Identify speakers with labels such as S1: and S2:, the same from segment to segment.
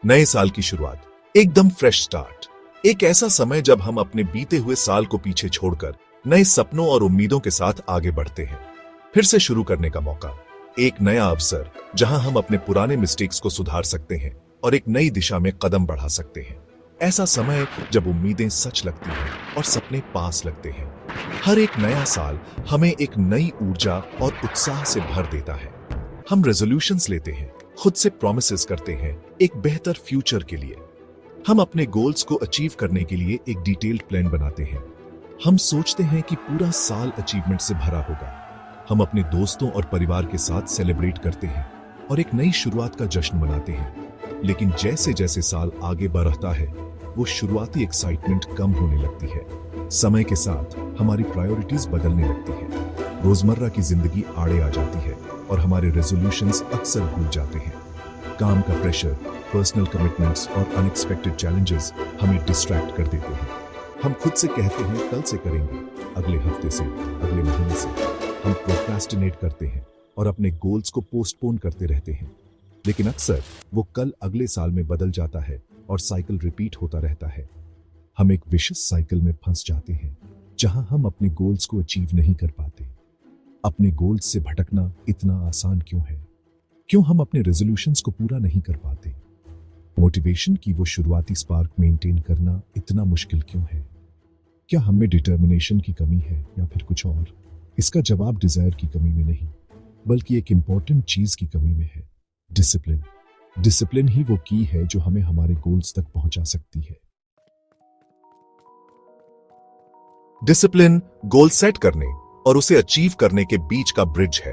S1: नए साल की शुरुआत, एकदम फ्रेश स्टार्ट। एक ऐसा समय जब हम अपने बीते हुए साल को पीछे छोड़कर नए सपनों और उम्मीदों के साथ आगे बढ़ते हैं। फिर से शुरू करने का मौका, एक नया अवसर जहां हम अपने पुराने मिस्टेक्स को सुधार सकते हैं और एक नई दिशा में कदम बढ़ा सकते हैं। ऐसा समय जब उम्मीदें सच लगती हैं और सपने पास लगते हैं। हर एक नया साल हमें एक नई ऊर्जा और उत्साह से भर देता है। हम रेजोल्यूशंस लेते हैं, खुद से प्रॉमिसेस करते हैं एक बेहतर फ्यूचर के लिए। हम अपने गोल्स को अचीव करने के लिए एक डिटेल्ड प्लान बनाते हैं। हम सोचते हैं कि पूरा साल अचीवमेंट से भरा होगा। हम अपने दोस्तों और परिवार के साथ सेलिब्रेट करते हैं और एक नई शुरुआत का जश्न मनाते हैं। लेकिन जैसे जैसे साल आगे बढ़ता है, वो शुरुआती एक्साइटमेंट कम होने लगती है। समय के साथ हमारी प्रायोरिटीज बदलने लगती है। रोजमर्रा की जिंदगी आड़े आ जाती है और हमारे रेजोल्यूशंस अक्सर भूल जाते हैं। काम का प्रेशर, पर्सनल कमिटमेंट्स और अनएक्सपेक्टेड चैलेंजेस हमें डिस्ट्रैक्ट कर देते हैं। हम खुद से कहते हैं कल से करेंगे, अगले हफ्ते से, अगले महीने से। हम प्रोक्रेस्टिनेट करते हैं और अपने गोल्स को पोस्टपोन करते रहते हैं। लेकिन अक्सर वो कल अगले साल में बदल जाता है और साइकिल रिपीट होता रहता है। हम एक विशियस साइकिल में फंस जाते हैं जहां हम अपने गोल्स को अचीव नहीं कर पाते। अपने गोल्स से भटकना इतना आसान क्यों है? क्यों हम अपने रेजोल्यूशंस को पूरा नहीं कर पाते? मोटिवेशन की वो शुरुआती स्पार्क मेंटेन करना इतना मुश्किल क्यों है? क्या हम में डिटर्मिनेशन की कमी है या फिर कुछ और? इसका जवाब डिजायर की कमी में नहीं, बल्कि एक इंपॉर्टेंट चीज की कमी में है, डिसिप्लिन। डिसिप्लिन ही वो की है जो हमें हमारे गोल्स तक पहुंचा सकती है। डिसिप्लिन गोल सेट करने और उसे अचीव करने के बीच का ब्रिज है।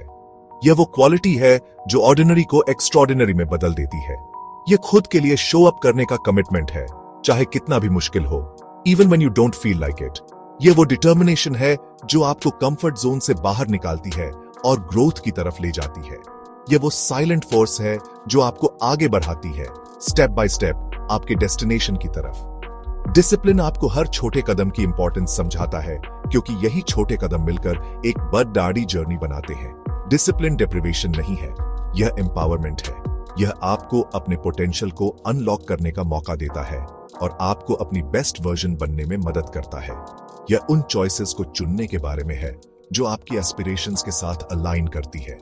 S1: यह वो क्वालिटी है जो ऑर्डिनरी को एक्स्ट्राऑर्डिनरी में बदल देती है। यह खुद के लिए शो अप करने का कमिटमेंट है, चाहे कितना भी मुश्किल हो, even when you don't feel like it. यह वो डिटर्मिनेशन है जो आपको कंफर्ट जोन से बाहर निकालती है और ग्रोथ की तरफ ले जाती है। यह वो साइलेंट फोर्स है जो आपको आगे बढ़ाती है, स्टेप बाय स्टेप आपके डेस्टिनेशन की तरफ। डिसिप्लिन आपको हर छोटे कदम की इंपॉर्टेंस समझाता है, क्योंकि यही छोटे कदम मिलकर एक बड़ी जर्नी बनाते हैं। डिसिप्लिन डिप्रिवेशन नहीं है, यह एम्पावरमेंट है। यह आपको अपने पोटेंशियल को अनलॉक करने का मौका देता है और आपको अपनी बेस्ट वर्जन बनने में मदद करता है। यह उन चॉइसेस को चुनने के बारे में है जो आपकी एस्पिरेशंस के साथ अलाइन करती है,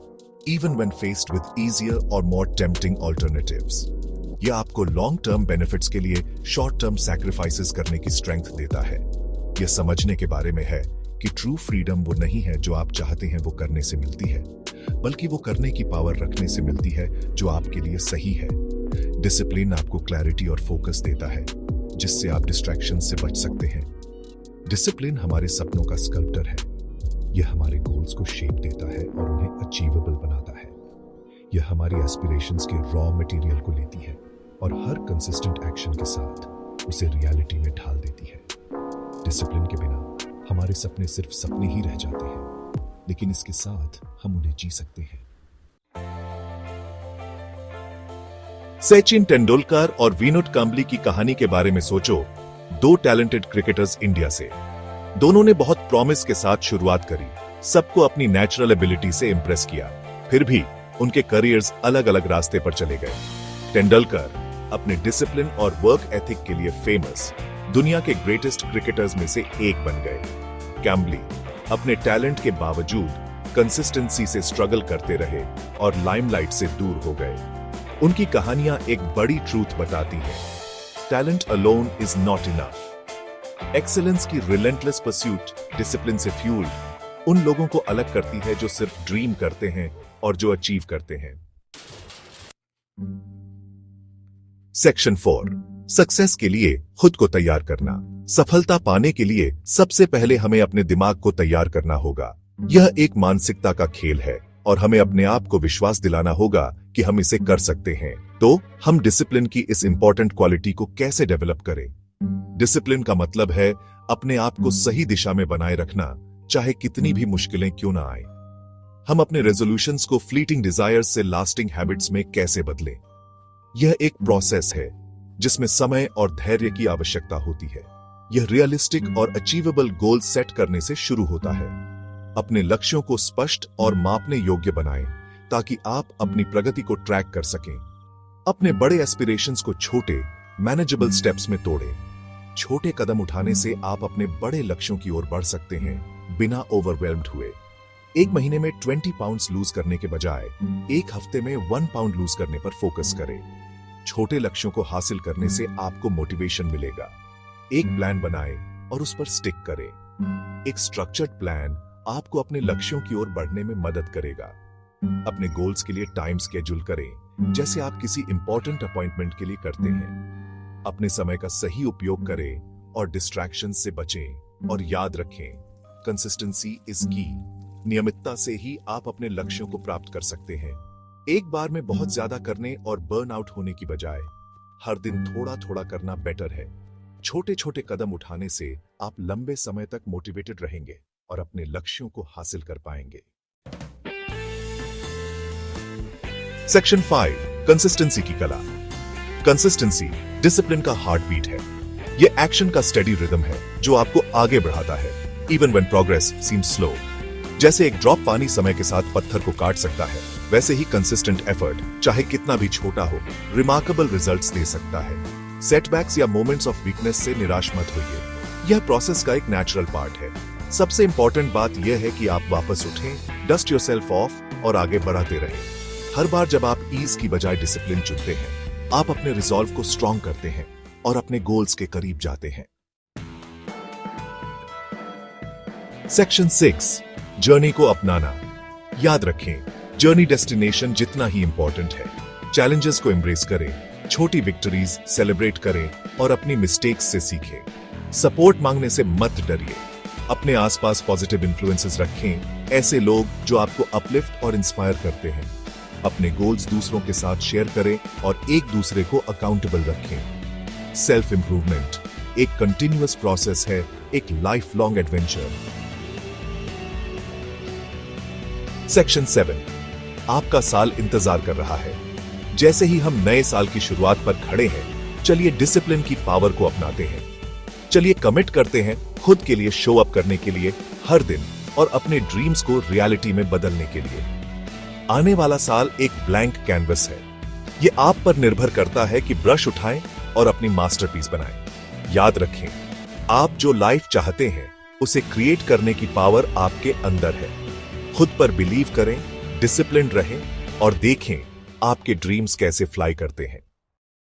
S1: even when faced with easier और मोर टेम्पटिंग ऑल्टरनेटिव्स। यह आपको लॉन्ग टर्म बेनिफिट्स के लिए शॉर्ट टर्म सैक्रिफाइसेस करने की स्ट्रेंथ देता है। यह समझने के बारे में है कि ट्रू फ्रीडम वो नहीं है जो आप चाहते हैं वो करने से मिलती है, बल्कि वो करने की पावर रखने से मिलती है जो आपके लिए सही है। डिसिप्लिन आपको क्लैरिटी और फोकस देता है, जिससे आप डिस्ट्रैक्शन से बच सकते हैं। डिसिप्लिन हमारे सपनों का स्कल्प्टर है। यह हमारे गोल्स को शेप देता है और उन्हें अचीवेबल बनाता है। यह हमारी एस्पिरेशंस के रॉ मटेरियल को लेती है और हर कंसिस्टेंट एक्शन के साथ उसे रियलिटी में ढाल देती है। डिसिप्लिन के बिना हमारे सपने सिर्फ सपने ही रह जाते हैं, लेकिन इसके साथ हम उन्हें जी सकते हैं। सचिन तेंदुलकर और विनोद कांबली की कहानी के बारे में सोचो। दो टैलेंटेड क्रिकेटर्स इंडिया से। दोनों ने बहुत प्रॉमिस के साथ शुरुआत करी, सबको अपनी नेचुरल एबिलिटी से इंप्रेस किया। फिर भी उनके करियर्स अलग अलग रास्ते पर चले गए। तेंदुलकर अपने डिसिप्लिन और वर्क एथिक के लिए फेमस, दुनिया के ग्रेटेस्ट क्रिकेटर्स में से एक बन गए। कांबली अपने टैलेंट के बावजूद कंसिस्टेंसी से स्ट्रगल करते रहे और लाइमलाइट से दूर हो गए। उनकी कहानियां एक बड़ी ट्रूथ बताती हैं। Talent alone is not enough. Excellence की रिलेंटलेस परस्यूट डिसिप्लिन से फ्यूल्ड उन लोगों को अलग करती है जो सिर्फ ड्रीम करते हैं और जो अचीव करते हैं। सेक्शन 4, सक्सेस के लिए खुद को तैयार करना। सफलता पाने के लिए सबसे पहले हमें अपने दिमाग को तैयार करना होगा। यह एक मानसिकता का खेल है और हमें अपने आप को विश्वास दिलाना होगा कि हम इसे कर सकते हैं। तो हम डिसिप्लिन की इस इंपॉर्टेंट क्वालिटी को कैसे डेवलप करें? डिसिप्लिन का मतलब है अपने आप को सही दिशा में बनाए रखना, चाहे कितनी भी मुश्किलें क्यों ना आए। हम अपने रेजोल्यूशंस को फ्लीटिंग डिजायर्स से लास्टिंग हैबिट्स में कैसे बदलें? यह एक प्रोसेस है जिसमें समय और धैर्य की आवश्यकता होती है। यह रियलिस्टिक और अचीवेबल गोल सेट करने से शुरू होता है। अपने लक्ष्यों को स्पष्ट और मापने योग्य बनाएं ताकि आप अपनी प्रगति को ट्रैक कर सकें। अपने बड़े एस्पिरेशंस को छोटे मैनेजेबल स्टेप्स में तोड़ें। छोटे कदम उठाने से आप अपने बड़े लक्ष्यों की ओर बढ़ सकते हैं बिना ओवरवेल्म्ड हुए। एक महीने में 20 पाउंड्स लूज करने के बजाय एक हफ्ते में 1 पाउंड लूज करने पर फोकस करें। छोटे लक्ष्यों को हासिल करने से आपको मोटिवेशन मिलेगा। एक प्लान बनाएं और उस पर स्टिक करें। एक स्ट्रक्चर्ड प्लान आपको अपने लक्ष्यों की ओर बढ़ने में मदद करेगा। अपने गोल्स के लिए टाइम स्केड्यूल करें, जैसे आप किसी इंपॉर्टेंट अपॉइंटमेंट के लिए करते हैं। अपने समय का सही उपयोग करें और डिस्ट्रैक्शन से बचें। और याद रखें, कंसिस्टेंसी इज की। नियमितता से ही आप अपने लक्ष्यों को प्राप्त कर सकते हैं। एक बार में बहुत ज्यादा करने और बर्न आउट होने की बजाय हर दिन थोड़ा थोड़ा करना बेटर है। छोटे छोटे कदम उठाने से आप लंबे समय तक मोटिवेटेड रहेंगे और अपने लक्ष्यों को हासिल कर पाएंगे। सेक्शन 5, कंसिस्टेंसी की कला। कंसिस्टेंसी डिसिप्लिन का हार्ट बीट है। यह एक्शन का स्टेडी रिदम है जो आपको आगे बढ़ाता है, even when progress seems slow. जैसे एक ड्रॉप पानी समय के साथ पत्थर को काट सकता है, वैसे ही कंसिस्टेंट एफर्ट, चाहे कितना भी छोटा हो, रिमार्केबल रिजल्ट्स दे सकता है। सेटबैक्स या मोमेंट्स ऑफ वीकनेस से निराश मत होइए। यह प्रोसेस का एक नेचुरल पार्ट है। सबसे इंपॉर्टेंट बात यह है कि आप वापस उठें, डस्ट योरसेल्फ ऑफ और आगे बढ़ाते रहें। हर बार जब आप ईज की बजाय डिसिप्लिन चुनते हैं, आप अपने रिजॉल्व को स्ट्रॉन्ग करते हैं और अपने गोल्स के करीब जाते हैं। सेक्शन 6, जर्नी को अपनाना। याद रखें, जर्नी डेस्टिनेशन जितना ही इंपॉर्टेंट है। चैलेंजेस को एम्ब्रेस करें, छोटी विक्ट्रीज सेलिब्रेट करें और अपनी मिस्टेक्स से सीखें। सपोर्ट मांगने से मत डरिए। अपने आसपास पॉजिटिव इन्फ्लुएंसेस रखें, ऐसे लोग जो आपको अपलिफ्ट और इंस्पायर करते हैं। अपने गोल्स दूसरों के साथ शेयर करें और एक दूसरे को अकाउंटेबल रखें। सेल्फ इंप्रूवमेंट एक कंटिन्यूअस प्रोसेस है, एक लाइफ लॉन्ग एडवेंचर। सेक्शन 7, आपका साल इंतजार कर रहा है। जैसे ही हम नए साल की शुरुआत पर खड़े हैं, चलिए डिसिप्लिन की पावर को अपनाते हैं। चलिए कमिट करते हैं खुद के लिए शो अप करने के लिए हर दिन और अपने ड्रीम्स को रियलिटी में बदलने के लिए। आने वाला साल एक ब्लैंक कैनवस है। ये आप पर निर्भर करता है कि ब्रश उठाएं और अपनी मास्टरपीस बनाएं। याद रखें, आप जो लाइफ चाहते हैं उसे क्रिएट करने की पावर आपके अंदर है। खुद पर बिलीव करें, डिसिप्लिन्ड रहें और देखें आपके ड्रीम्स कैसे फ्लाई करते हैं।